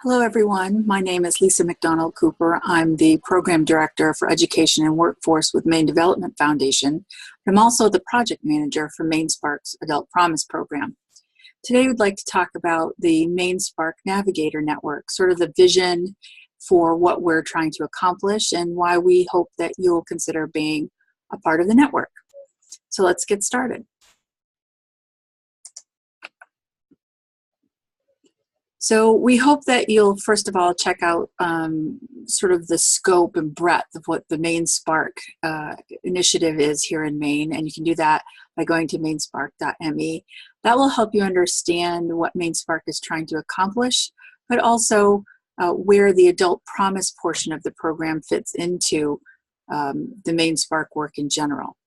Hello, everyone. My name is Lisa McDonald Cooper. I'm the Program Director for Education and Workforce with Maine Development Foundation. I'm also the Project Manager for MaineSpark's Adult Promise Program. Today, we'd like to talk about the MaineSpark Navigator Network, sort of the vision for what we're trying to accomplish and why we hope that you'll consider being a part of the network. So let's get started. So we hope that you'll first of all check out sort of the scope and breadth of what the MaineSpark initiative is here in Maine, and you can do that by going to MaineSpark.me. That will help you understand what MaineSpark is trying to accomplish, but also where the adult promise portion of the program fits into the MaineSpark work in general.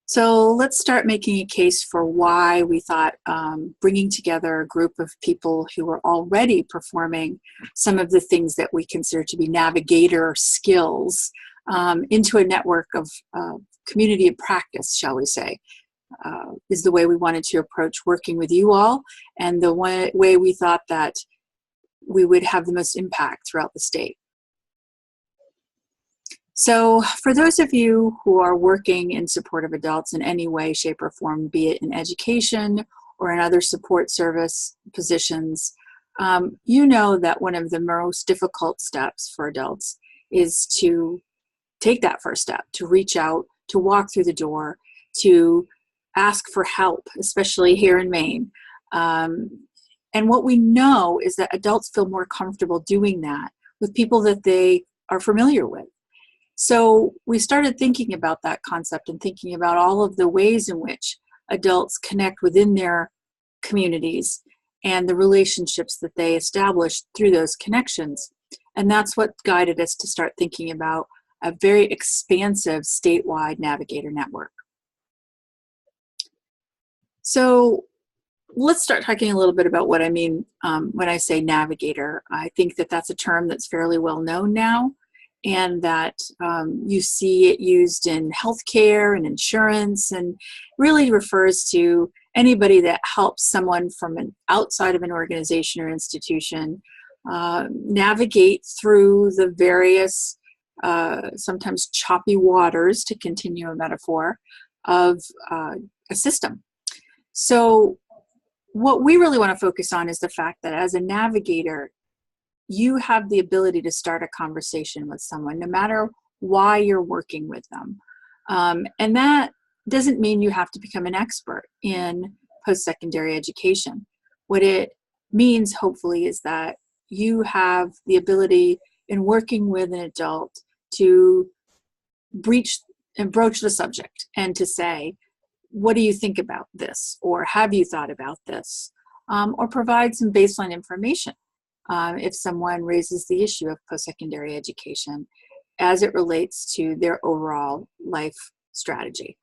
So let's start making a case for why we thought bringing together a group of people who are already performing some of the things that we consider to be navigator skills into a network of community of practice, shall we say, is the way we wanted to approach working with you all, and the way we thought that we would have the most impact throughout the state. So for those of you who are working in support of adults in any way, shape, or form, be it in education or in other support service positions, you know that one of the most difficult steps for adults is to take that first step, to reach out, to walk through the door, to ask for help, especially here in Maine. And what we know is that adults feel more comfortable doing that with people that they are familiar with. So we started thinking about that concept and thinking about all of the ways in which adults connect within their communities and the relationships that they establish through those connections. And that's what guided us to start thinking about a very expansive statewide navigator network. So let's start talking a little bit about what I mean when I say navigator. I think that that's a term that's fairly well known now, and that you see it used in healthcare and insurance, and really refers to anybody that helps someone from outside of an organization or institution navigate through the various, sometimes choppy waters, to continue a metaphor, of a system. So what we really want to focus on is the fact that as a navigator, you have the ability to start a conversation with someone, no matter why you're working with them. And that doesn't mean you have to become an expert in post-secondary education. What it means, hopefully, is that you have the ability in working with an adult to broach the subject and to say, what do you think about this? Or have you thought about this? Or provide some baseline information if someone raises the issue of post-secondary education as it relates to their overall life strategy.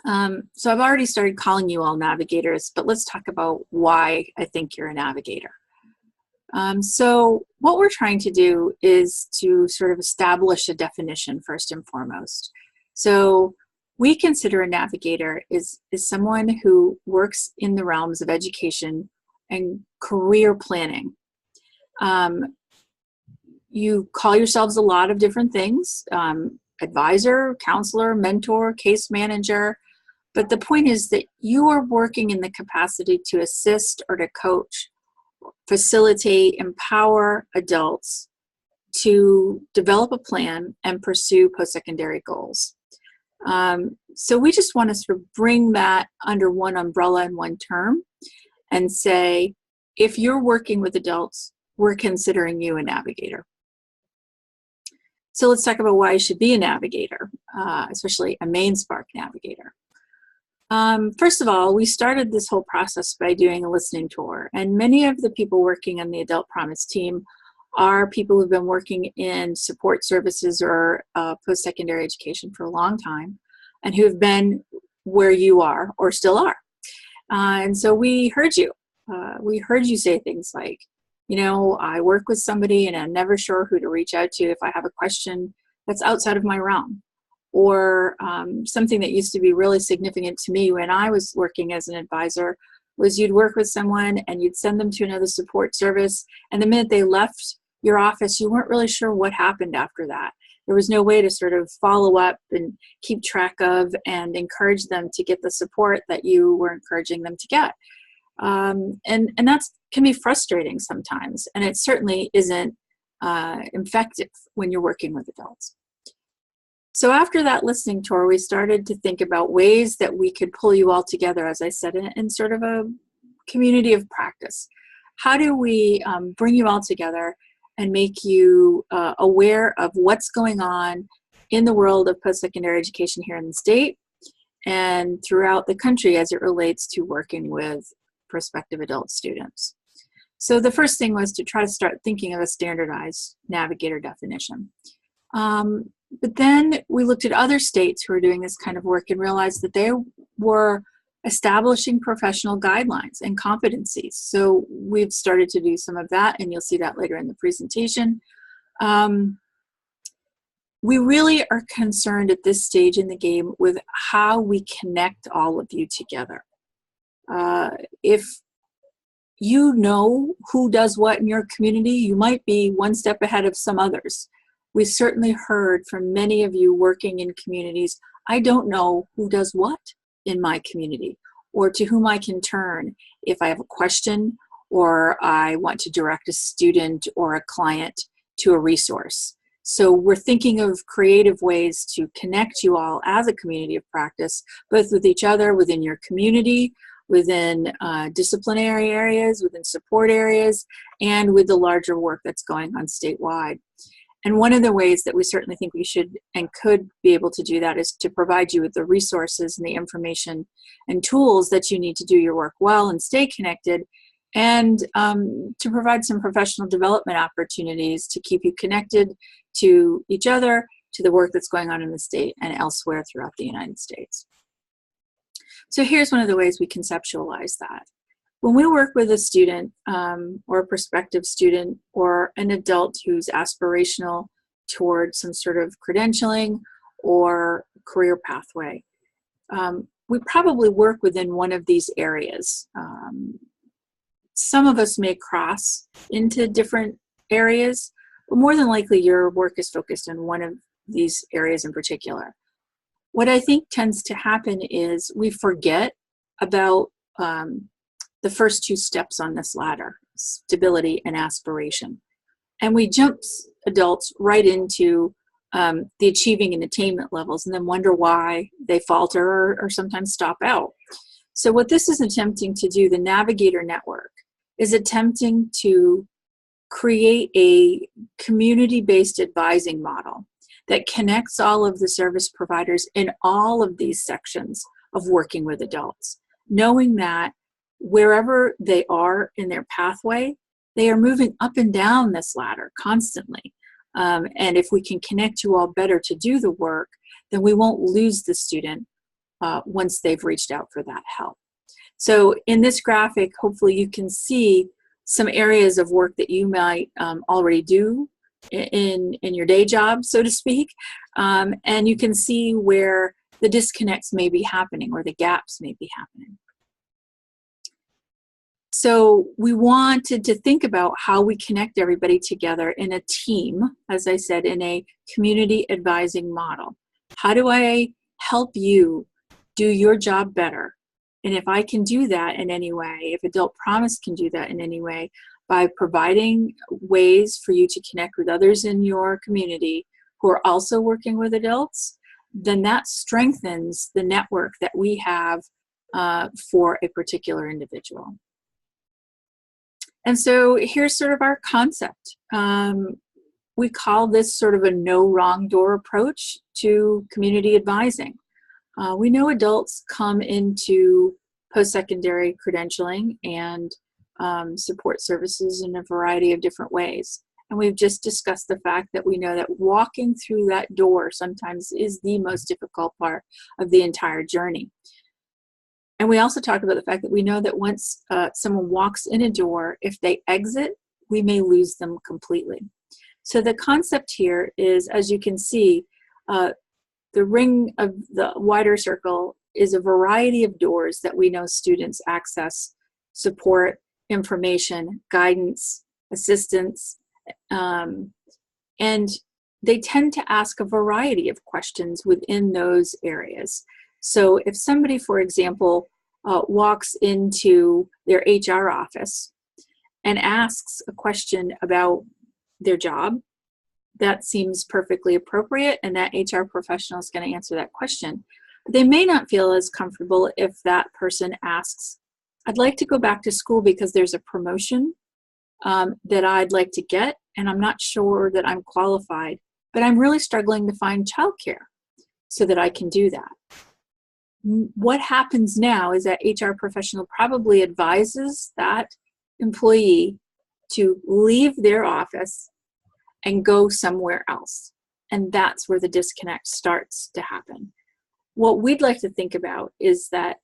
So I've already started calling you all navigators, but let's talk about why I think you're a navigator. So what we're trying to do is to sort of establish a definition first and foremost. So we consider a navigator is someone who works in the realms of education and career planning. You call yourselves a lot of different things, advisor, counselor, mentor, case manager, but the point is that you are working in the capacity to assist or to coach, facilitate, empower adults to develop a plan and pursue post-secondary goals. So we just want to sort of bring that under one umbrella and one term and say, if you're working with adults, we're considering you a navigator. So let's talk about why you should be a navigator, especially a MaineSpark navigator. First of all, we started this whole process by doing a listening tour, and many of the people working on the Adult Promise team are people who've been working in support services or post-secondary education for a long time, and who've been where you are or still are. And so we heard you. We heard you say things like, you know, I work with somebody and I'm never sure who to reach out to if I have a question that's outside of my realm. Or something that used to be really significant to me when I was working as an advisor was you'd work with someone and you'd send them to another support service, and the minute they left your office, you weren't really sure what happened after that. There was no way to sort of follow up and keep track of and encourage them to get the support that you were encouraging them to get. And that can be frustrating sometimes, and it certainly isn't effective when you're working with adults. So after that listening tour, we started to think about ways that we could pull you all together, as I said, in sort of a community of practice. How do we bring you all together and make you aware of what's going on in the world of post-secondary education here in the state and throughout the country as it relates to working with prospective adult students? So the first thing was to try to start thinking of a standardized Navigator definition. But then we looked at other states who were doing this kind of work and realized that they were establishing professional guidelines and competencies. So we've started to do some of that, and you'll see that later in the presentation. We really are concerned at this stage in the game with how we connect all of you together. If you know who does what in your community, you might be one step ahead of some others. We certainly heard from many of you working in communities, I don't know who does what in my community, or to whom I can turn if I have a question or I want to direct a student or a client to a resource. So we're thinking of creative ways to connect you all as a community of practice, both with each other, within your community, within disciplinary areas, within support areas, and with the larger work that's going on statewide. And one of the ways that we certainly think we should and could be able to do that is to provide you with the resources and the information and tools that you need to do your work well and stay connected, and to provide some professional development opportunities to keep you connected to each other, to the work that's going on in the state and elsewhere throughout the United States. So here's one of the ways we conceptualize that. When we work with a student or a prospective student or an adult who's aspirational towards some sort of credentialing or career pathway, we probably work within one of these areas. Some of us may cross into different areas, but more than likely your work is focused on one of these areas in particular. What I think tends to happen is we forget about the first two steps on this ladder, stability and aspiration. And we jump adults right into the achieving and attainment levels and then wonder why they falter or sometimes stop out. So what this is attempting to do, the Navigator Network, is attempting to create a community-based advising model that connects all of the service providers in all of these sections of working with adults, knowing that wherever they are in their pathway, they are moving up and down this ladder constantly. And if we can connect you all better to do the work, then we won't lose the student once they've reached out for that help. So in this graphic, hopefully you can see some areas of work that you might already do in your day job, so to speak, and you can see where the disconnects may be happening or the gaps may be happening. So we wanted to think about how we connect everybody together in a team, as I said, in a community advising model. How do I help you do your job better? And if I can do that in any way, if Adult Promise can do that in any way, by providing ways for you to connect with others in your community who are also working with adults, then that strengthens the network that we have for a particular individual. And so here's sort of our concept. We call this sort of a no wrong door approach to community advising. We know adults come into post-secondary credentialing and support services in a variety of different ways. And we've just discussed the fact that we know that walking through that door sometimes is the most difficult part of the entire journey. And we also talked about the fact that we know that once someone walks in a door, if they exit, we may lose them completely. So the concept here is, as you can see, the ring of the wider circle is a variety of doors that we know students access support, information, guidance, assistance, and they tend to ask a variety of questions within those areas. So if somebody, for example, walks into their HR office and asks a question about their job, that seems perfectly appropriate, and that HR professional is going to answer that question. But they may not feel as comfortable if that person asks, I'd like to go back to school because there's a promotion that I'd like to get, and I'm not sure that I'm qualified, but I'm really struggling to find childcare so that I can do that. What happens now is that HR professional probably advises that employee to leave their office and go somewhere else. And that's where the disconnect starts to happen. What we'd like to think about is that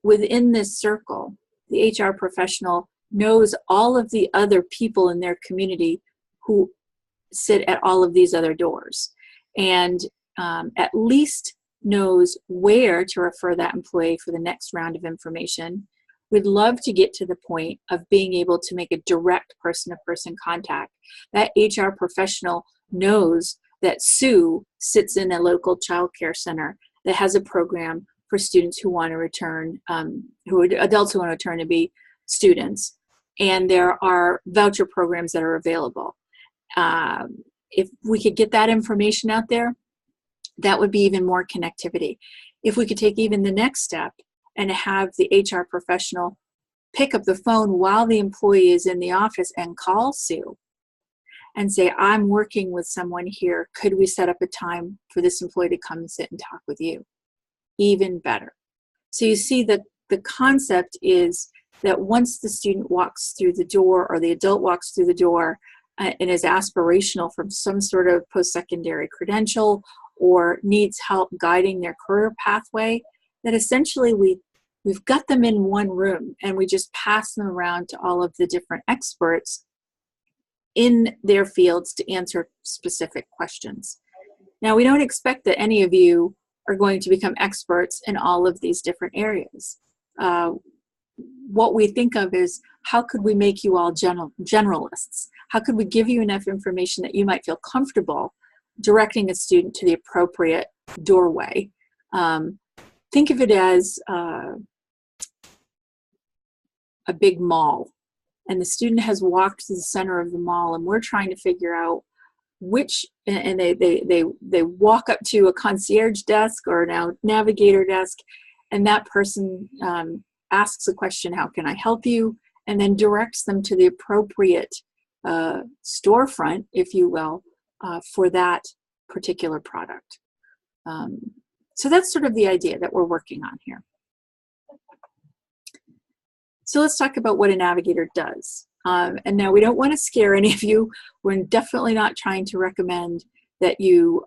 within this circle, the HR professional knows all of the other people in their community who sit at all of these other doors, and at least knows where to refer that employee for the next round of information. We'd love to get to the point of being able to make a direct person-to-person contact. That HR professional knows that Sue sits in a local child care center that has a program for students who want to return, adults who want to return to be students. And there are voucher programs that are available. If we could get that information out there, that would be even more connectivity. If we could take even the next step and have the HR professional pick up the phone while the employee is in the office and call Sue and say, I'm working with someone here. Could we set up a time for this employee to come and sit and talk with you? Even better. So you see that the concept is that once the student walks through the door, or the adult walks through the door and is aspirational from some sort of post-secondary credential or needs help guiding their career pathway, that essentially we've got them in one room and we just pass them around to all of the different experts in their fields to answer specific questions. Now, we don't expect that any of you are going to become experts in all of these different areas. What we think of is, how could we make you all generalists? How could we give you enough information that you might feel comfortable directing a student to the appropriate doorway? Think of it as a big mall, and the student has walked to the center of the mall, and we're trying to figure out which, and they walk up to a concierge desk or now navigator desk, and that person asks a question, how can I help you? And then directs them to the appropriate storefront, if you will, for that particular product. So that's sort of the idea that we're working on here. So let's talk about what a navigator does. And now, we don't want to scare any of you. We're definitely not trying to recommend that you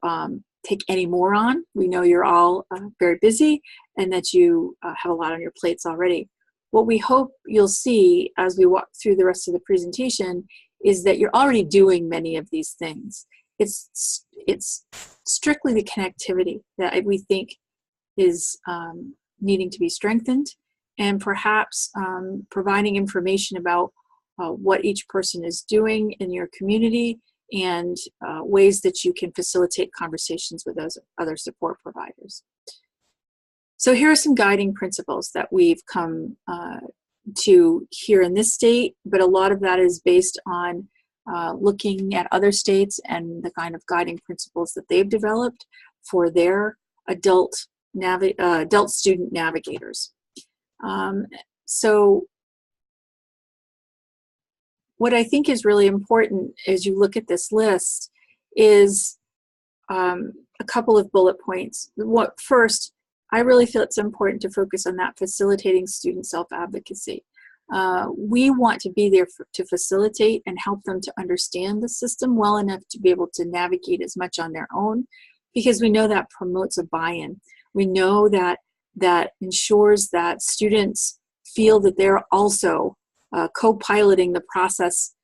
take any more on. We know you're all very busy and that you have a lot on your plates already. What we hope you'll see as we walk through the rest of the presentation is that you're already doing many of these things. It's strictly the connectivity that we think is needing to be strengthened, and perhaps providing information about what each person is doing in your community, and ways that you can facilitate conversations with those other support providers. So here are some guiding principles that we've come to here in this state, but a lot of that is based on looking at other states and the kind of guiding principles that they've developed for their adult student navigators. So what I think is really important as you look at this list is a couple of bullet points. First, I really feel it's important to focus on that facilitating student self-advocacy. We want to be there to facilitate and help them to understand the system well enough to be able to navigate as much on their own, because we know that promotes a buy-in. We know that that ensures that students feel that they're also co-piloting the process,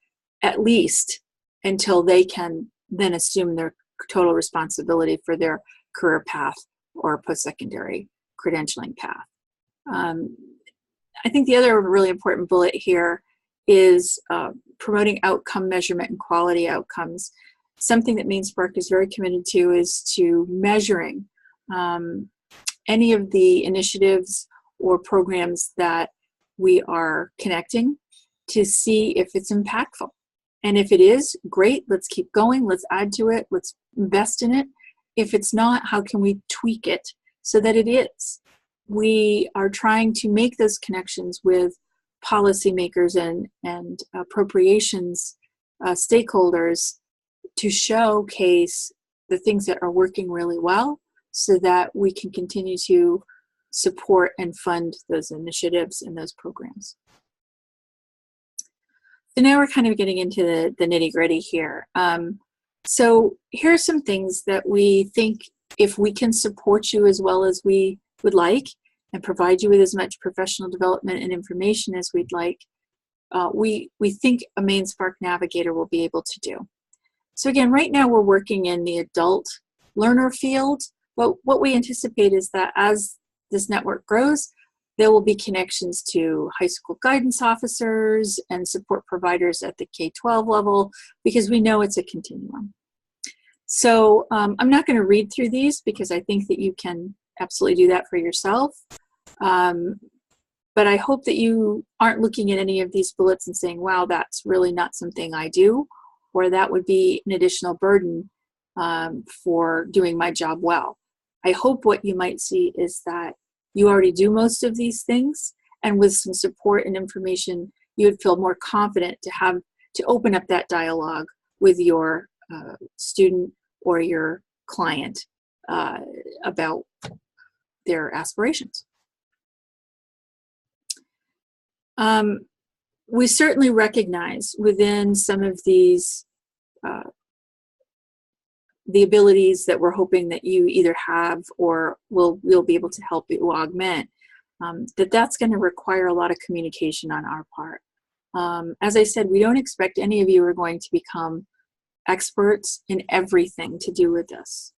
at least until they can then assume their total responsibility for their career path or post-secondary credentialing path. I think the other really important bullet here is promoting outcome measurement and quality outcomes. Something that MaineSpark is very committed to is to measuring any of the initiatives or programs that we are connecting to see if it's impactful. And if it is, great, let's keep going, let's add to it, let's invest in it. If it's not, how can we tweak it so that it is? We are trying to make those connections with policymakers and appropriations stakeholders to showcase the things that are working really well so that we can continue to support and fund those initiatives and those programs. So now we're kind of getting into the nitty-gritty here. So here are some things that we think, if we can support you as well as we would like and provide you with as much professional development and information as we'd like, we think a MaineSpark Navigator will be able to do. So again, right now we're working in the adult learner field, but what we anticipate is that as this network grows, there will be connections to high school guidance officers and support providers at the K-12 level, because we know it's a continuum. So I'm not going to read through these because I think that you can absolutely do that for yourself. But I hope that you aren't looking at any of these bullets and saying, wow, that's really not something I do, or that would be an additional burden for doing my job well. I hope what you might see is that you already do most of these things, and with some support and information, you would feel more confident to open up that dialogue with your student or your client about their aspirations. We certainly recognize within some of these the abilities that we're hoping that you either have or we'll be able to help you augment, that's going to require a lot of communication on our part. As I said, we don't expect any of you are going to become experts in everything to do with this.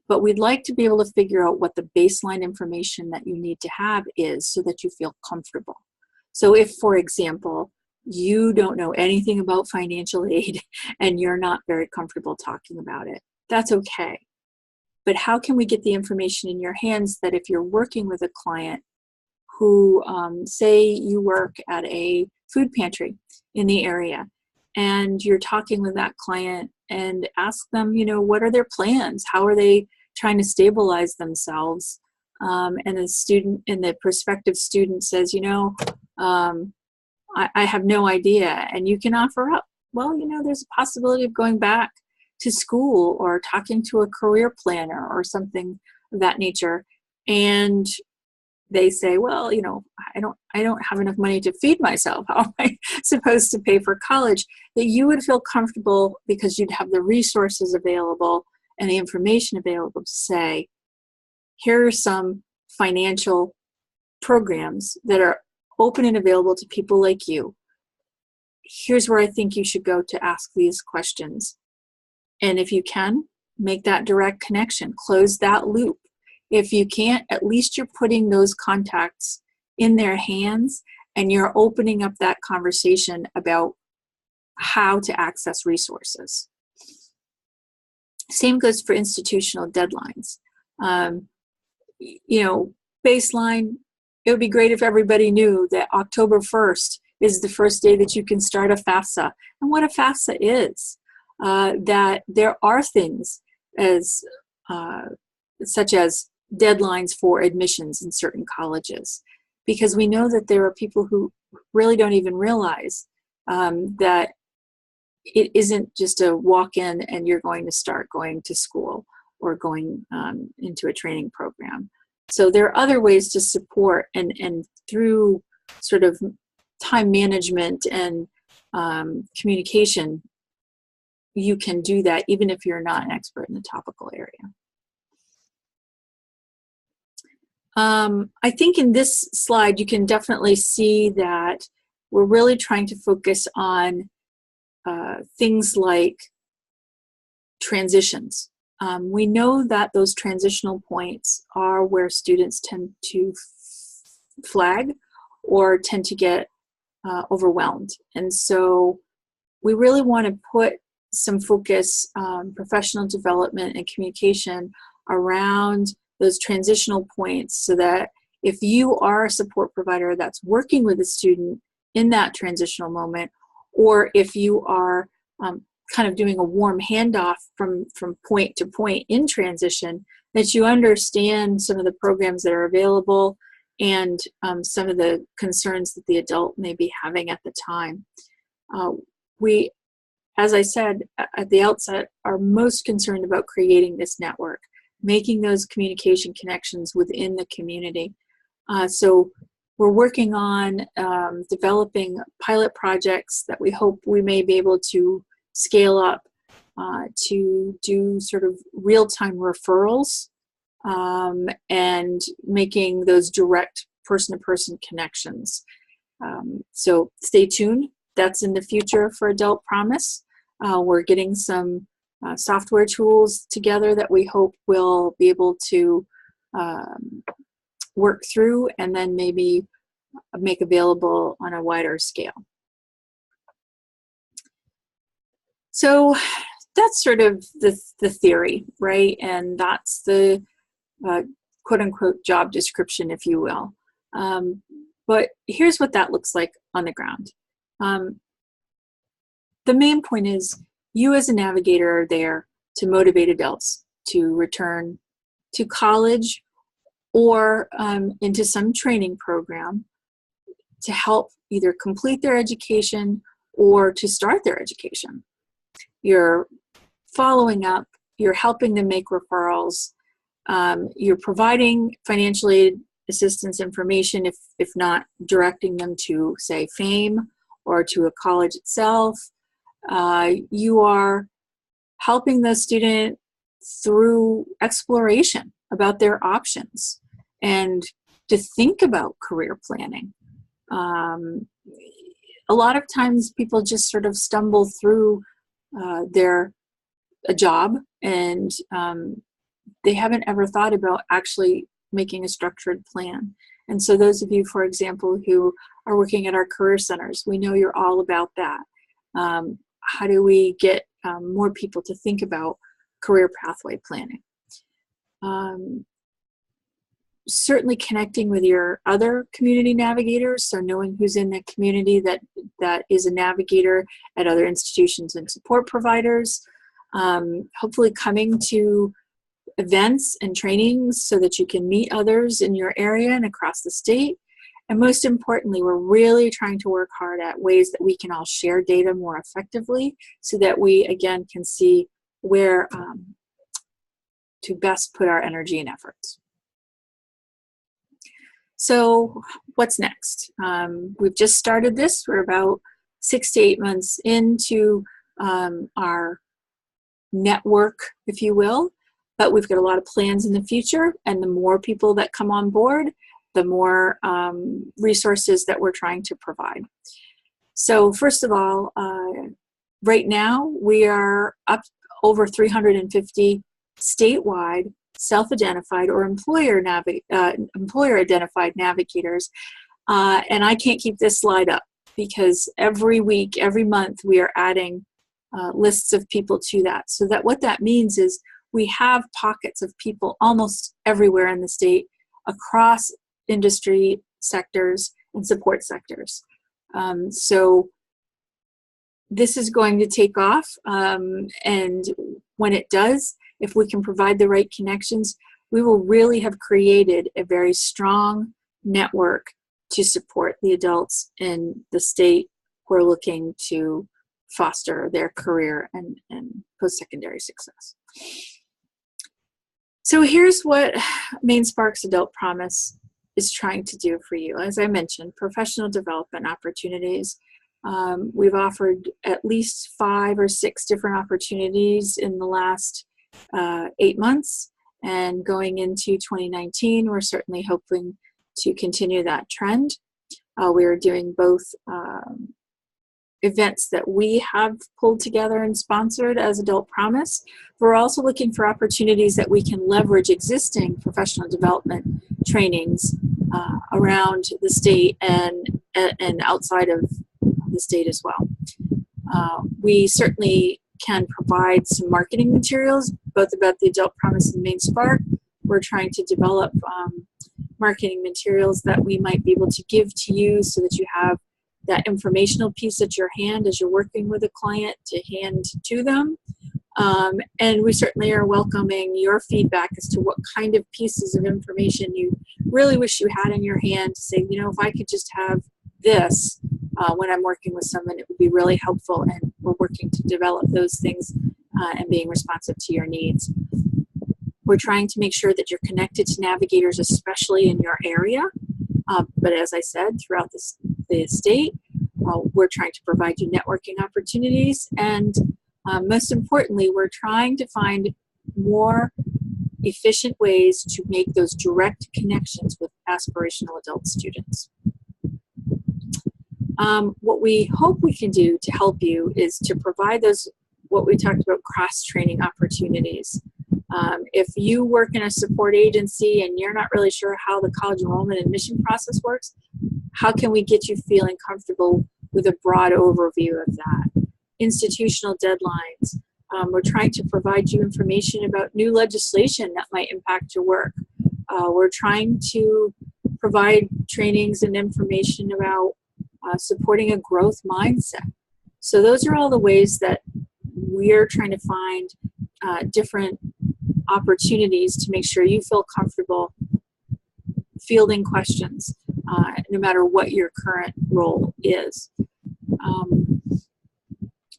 But we'd like to be able to figure out what the baseline information that you need to have is so that you feel comfortable. So if, for example, you don't know anything about financial aid and you're not very comfortable talking about it, that's okay. But how can we get the information in your hands that if you're working with a client who, say you work at a food pantry in the area, and you're talking with that client and ask them, you know, what are their plans? How are they trying to stabilize themselves? And the student and the prospective student says, you know, I have no idea. And you can offer up, well, you know, there's a possibility of going back to school or talking to a career planner or something of that nature. And they say, well, you know, I don't have enough money to feed myself. How am I supposed to pay for college? That you would feel comfortable because you'd have the resources available and the information available to say, here are some financial programs that are open and available to people like you. Here's where I think you should go to ask these questions. And if you can, make that direct connection, close that loop. If you can't, at least you're putting those contacts in their hands and you're opening up that conversation about how to access resources. Same goes for institutional deadlines. You know, baseline, it would be great if everybody knew that October 1st is the first day that you can start a FAFSA. And what a FAFSA is, that there are things as such as deadlines for admissions in certain colleges, because we know that there are people who really don't even realize that it isn't just a walk-in and you're going to start going to school or going into a training program. So there are other ways to support, and through sort of time management and communication, you can do that even if you're not an expert in the topical area. I think in this slide, you can definitely see that we're really trying to focus on things like transitions. We know that those transitional points are where students tend to flag or tend to get overwhelmed. And so we really want to put some focus on professional development and communication around those transitional points, so that if you are a support provider that's working with a student in that transitional moment, or if you are kind of doing a warm handoff from point to point in transition, that you understand some of the programs that are available and some of the concerns that the adult may be having at the time. We, as I said at the outset, are most concerned about creating this network, making those communication connections within the community. So we're working on developing pilot projects that we hope we may be able to scale up to do sort of real-time referrals and making those direct person-to-person connections. So stay tuned. That's in the future for Adult Promise. We're getting some software tools together that we hope will be able to work through and then maybe make available on a wider scale. So that's sort of the theory, right? And that's the quote-unquote job description, if you will. But here's what that looks like on the ground. The main point is you as a navigator are there to motivate adults to return to college or into some training program to help either complete their education or to start their education. You're following up, you're helping them make referrals, you're providing financial aid assistance information, if not directing them to, say, FAME or to a college itself. You are helping the student through exploration about their options and to think about career planning. A lot of times people just sort of stumble through a job and they haven't ever thought about actually making a structured plan. And so those of you, for example, who are working at our career centers, we know you're all about that. How do we get more people to think about career pathway planning? Certainly connecting with your other community navigators, so knowing who's in the community that is a navigator at other institutions and support providers. Hopefully coming to events and trainings so that you can meet others in your area and across the state. And most importantly, we're really trying to work hard at ways that we can all share data more effectively so that we, again, can see where to best put our energy and efforts. So what's next? We've just started this. We're about 6 to 8 months into our network, if you will, but we've got a lot of plans in the future, and the more people that come on board, the more resources that we're trying to provide. So first of all, right now we are up over 350 statewide self-identified or employer-identified navigators. And I can't keep this slide up because every week, every month, we are adding lists of people to that. So that what that means is we have pockets of people almost everywhere in the state across industry sectors and support sectors. So this is going to take off, and when it does, if we can provide the right connections, we will really have created a very strong network to support the adults in the state who are looking to foster their career and post-secondary success. So here's what MaineSpark's Adult Promise is trying to do for you. As I mentioned, professional development opportunities. We've offered at least 5 or 6 different opportunities in the last 8 months, and going into 2019, we're certainly hoping to continue that trend. We are doing both events that we have pulled together and sponsored as Adult Promise. We're also looking for opportunities that we can leverage existing professional development trainings around the state and outside of the state as well. We certainly can provide some marketing materials, both about the Adult Promise and MaineSpark. We're trying to develop marketing materials that we might be able to give to you so that you have that informational piece at your hand as you're working with a client to hand to them. And we certainly are welcoming your feedback as to what kind of pieces of information you really wish you had in your hand to say, you know, if I could just have this when I'm working with someone, it would be really helpful, and we're working to develop those things and being responsive to your needs. We're trying to make sure that you're connected to navigators, especially in your area. But as I said, throughout the state, we're trying to provide you networking opportunities. And most importantly, we're trying to find more efficient ways to make those direct connections with aspirational adult students. What we hope we can do to help you is to provide those, what we talked about, cross-training opportunities. If you work in a support agency and you're not really sure how the college enrollment admission process works, how can we get you feeling comfortable with a broad overview of that? Institutional deadlines. We're trying to provide you information about new legislation that might impact your work. We're trying to provide trainings and information about supporting a growth mindset. So those are all the ways that we're trying to find different opportunities to make sure you feel comfortable fielding questions, no matter what your current role is.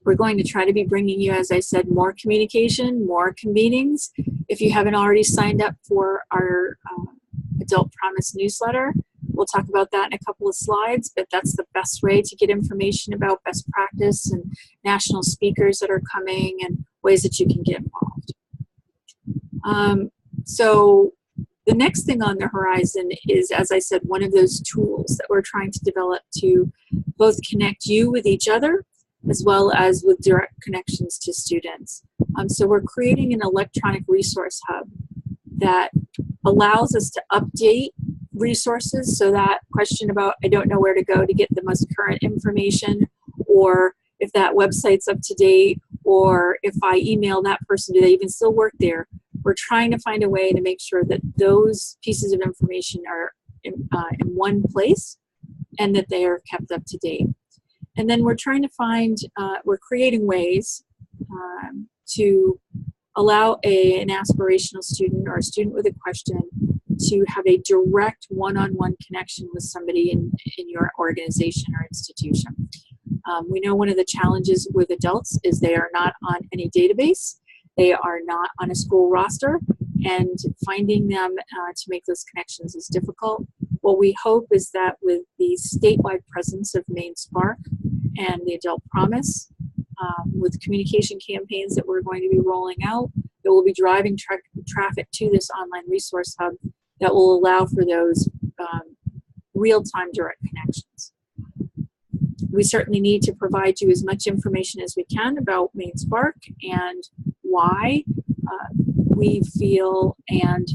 We're going to try to be bringing you, as I said, more communication, more convenings. If you haven't already signed up for our Adult Promise newsletter, we'll talk about that in a couple of slides, but that's the best way to get information about best practice and national speakers that are coming and ways that you can get involved. So the next thing on the horizon is, as I said, one of those tools that we're trying to develop to both connect you with each other as well as with direct connections to students. So we're creating an electronic resource hub that allows us to update resources. So that question about, I don't know where to go to get the most current information, or if that website's up to date, or if I email that person, do they even still work there? We're trying to find a way to make sure that those pieces of information are in one place and that they are kept up to date. And then we're trying to find, we're creating ways to allow an aspirational student or a student with a question to have a direct one-on-one connection with somebody in your organization or institution. We know one of the challenges with adults is they are not on any database. They are not on a school roster, and finding them to make those connections is difficult. What we hope is that with the statewide presence of MaineSpark and the Adult Promise, with communication campaigns that we're going to be rolling out, that will be driving traffic to this online resource hub that will allow for those real-time direct connections. We certainly need to provide you as much information as we can about MaineSpark and why we feel, and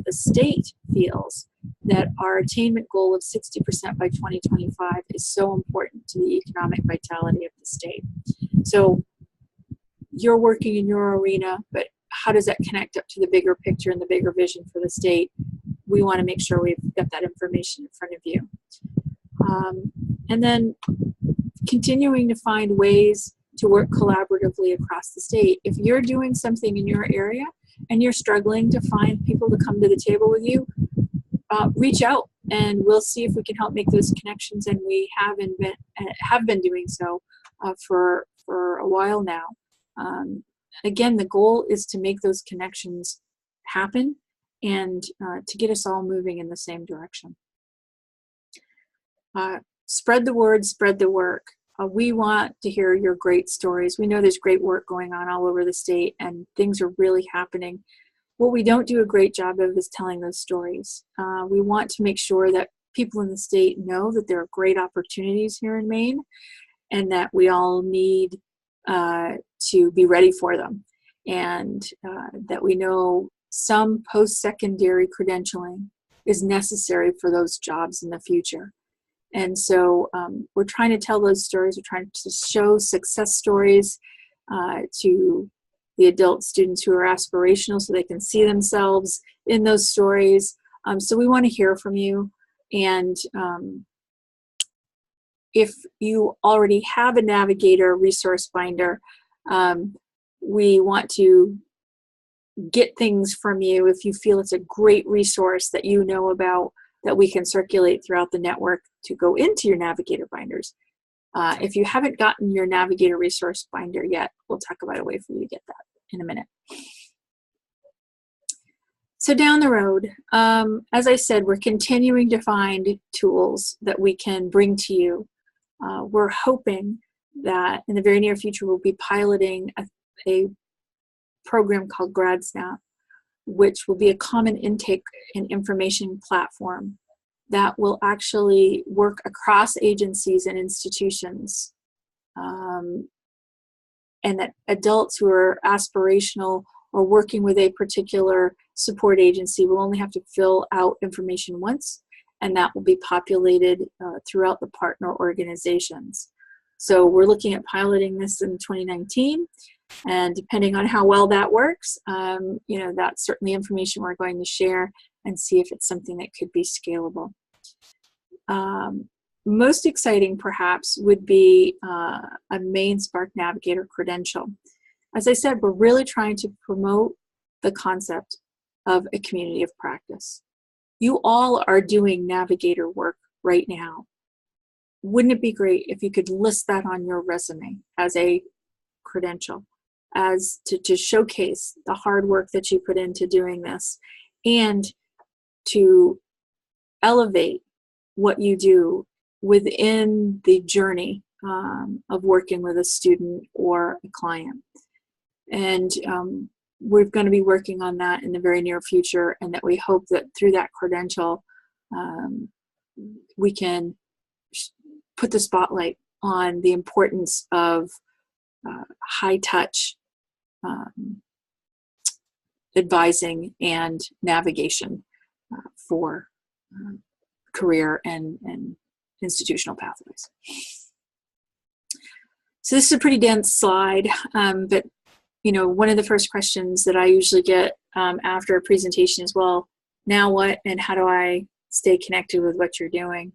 the state feels, that our attainment goal of 60% by 2025 is so important to the economic vitality of the state. So you're working in your arena, but how does that connect up to the bigger picture and the bigger vision for the state? We want to make sure we've got that information in front of you. And then continuing to find ways to work collaboratively across the state. If you're doing something in your area and you're struggling to find people to come to the table with you, reach out and we'll see if we can help make those connections, and we have been doing so for a while now. Again, the goal is to make those connections happen and to get us all moving in the same direction. Spread the word, spread the work. We want to hear your great stories. We know there's great work going on all over the state and things are really happening. What we don't do a great job of is telling those stories. We want to make sure that people in the state know that there are great opportunities here in Maine and that we all need to be ready for them, and that we know some post-secondary credentialing is necessary for those jobs in the future. And so we're trying to tell those stories. We're trying to show success stories to the adult students who are aspirational so they can see themselves in those stories. So we want to hear from you. And if you already have a Navigator resource binder, we want to get things from you if you feel it's a great resource that you know about that we can circulate throughout the network to go into your Navigator binders. If you haven't gotten your Navigator resource binder yet, we'll talk about a way for you to get that in a minute. So down the road, as I said, we're continuing to find tools that we can bring to you. We're hoping that in the very near future we'll be piloting a program called GradSnap, which will be a common intake and information platform that will actually work across agencies and institutions, and that adults who are aspirational or working with a particular support agency will only have to fill out information once, and that will be populated throughout the partner organizations. So we're looking at piloting this in 2019, and depending on how well that works, you know, that's certainly information we're going to share and see if it's something that could be scalable. Most exciting, perhaps, would be a MaineSpark Navigator credential. As I said, we're really trying to promote the concept of a community of practice. You all are doing Navigator work right now. Wouldn't it be great if you could list that on your resume as a credential, as to showcase the hard work that you put into doing this, and to elevate what you do within the journey of working with a student or a client. And we're going to be working on that in the very near future, and that we hope that through that credential we can put the spotlight on the importance of high-touch advising and navigation for career and institutional pathways. So this is a pretty dense slide, but you know, one of the first questions that I usually get after a presentation is, well, now what, and how do I stay connected with what you're doing?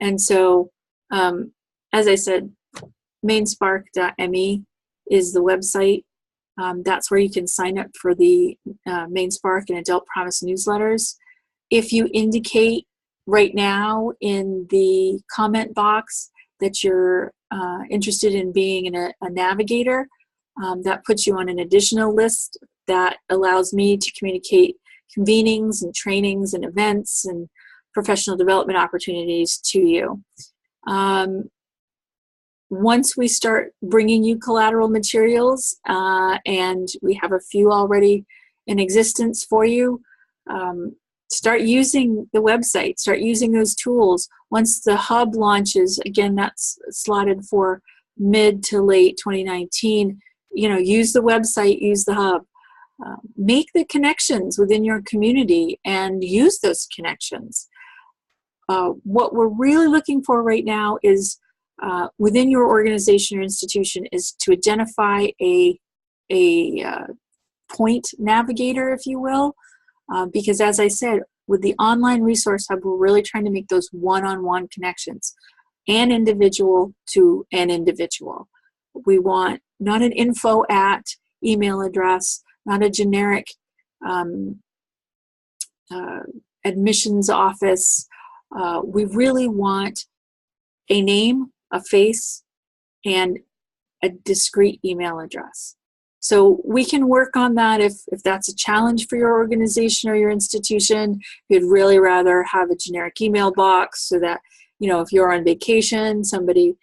And so, as I said, MaineSpark.me is the website. That's where you can sign up for the MaineSpark and Adult Promise newsletters. If you indicate right now in the comment box that you're interested in being a navigator, that puts you on an additional list that allows me to communicate convenings and trainings and events and professional development opportunities to you. Once we start bringing you collateral materials, and we have a few already in existence for you, start using the website, start using those tools. Once the hub launches, again, that's slotted for mid to late 2019, you know, use the website, use the hub. Make the connections within your community and use those connections. What we're really looking for right now is within your organization or institution is to identify a point navigator, if you will, because as I said, with the online resource hub, we're really trying to make those one-on-one connections, an individual to an individual. We want not an info at email address, not a generic admissions office. We really want a name, a face, and a discrete email address. So we can work on that if that's a challenge for your organization or your institution. You'd really rather have a generic email box so that, you know, if you're on vacation, somebody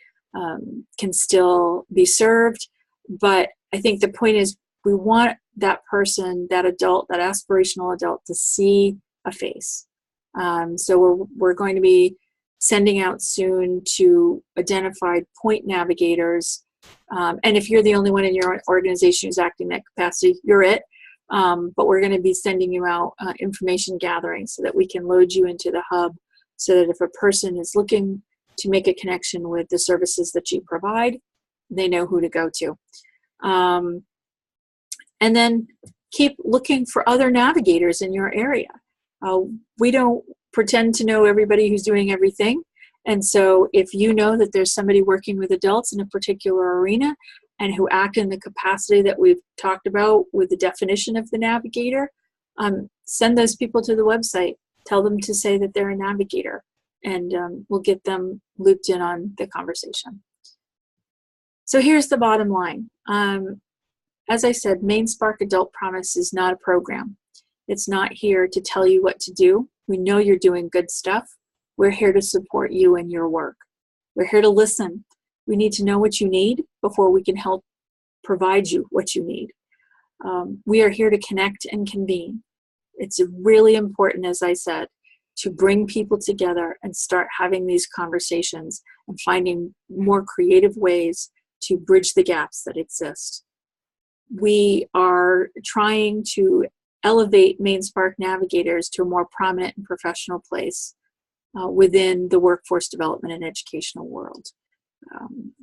can still be served. But I think the point is we want that person, that adult, that aspirational adult to see a face. So we're going to be sending out soon to identified point navigators. And if you're the only one in your organization who's acting in that capacity, you're it. but we're going to be sending you out information gathering so that we can load you into the hub, so that if a person is looking to make a connection with the services that you provide, they know who to go to. And then keep looking for other navigators in your area. We don't pretend to know everybody who's doing everything. And so if you know that there's somebody working with adults in a particular arena and who act in the capacity that we've talked about with the definition of the navigator, send those people to the website. Tell them to say that they're a navigator, and we'll get them looped in on the conversation. So here's the bottom line. As I said, MaineSpark Adult Promise is not a program. It's not here to tell you what to do. We know you're doing good stuff. We're here to support you in your work. We're here to listen. We need to know what you need before we can help provide you what you need. We are here to connect and convene. It's really important, as I said, to bring people together and start having these conversations and finding more creative ways to bridge the gaps that exist. We are trying to elevate MaineSpark Navigators to a more prominent and professional place within the workforce development and educational world.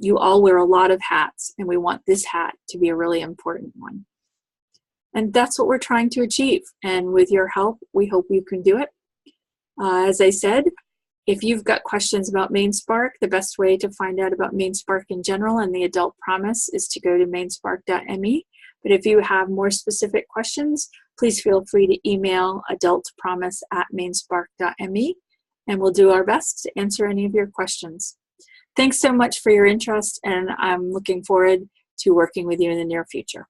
You all wear a lot of hats, and we want this hat to be a really important one. And that's what we're trying to achieve. And with your help, we hope you can do it. As I said, if you've got questions about MaineSpark, the best way to find out about MaineSpark in general and the Adult Promise is to go to MaineSpark.me. But if you have more specific questions, please feel free to email adultpromise@MaineSpark.me, and we'll do our best to answer any of your questions. Thanks so much for your interest, and I'm looking forward to working with you in the near future.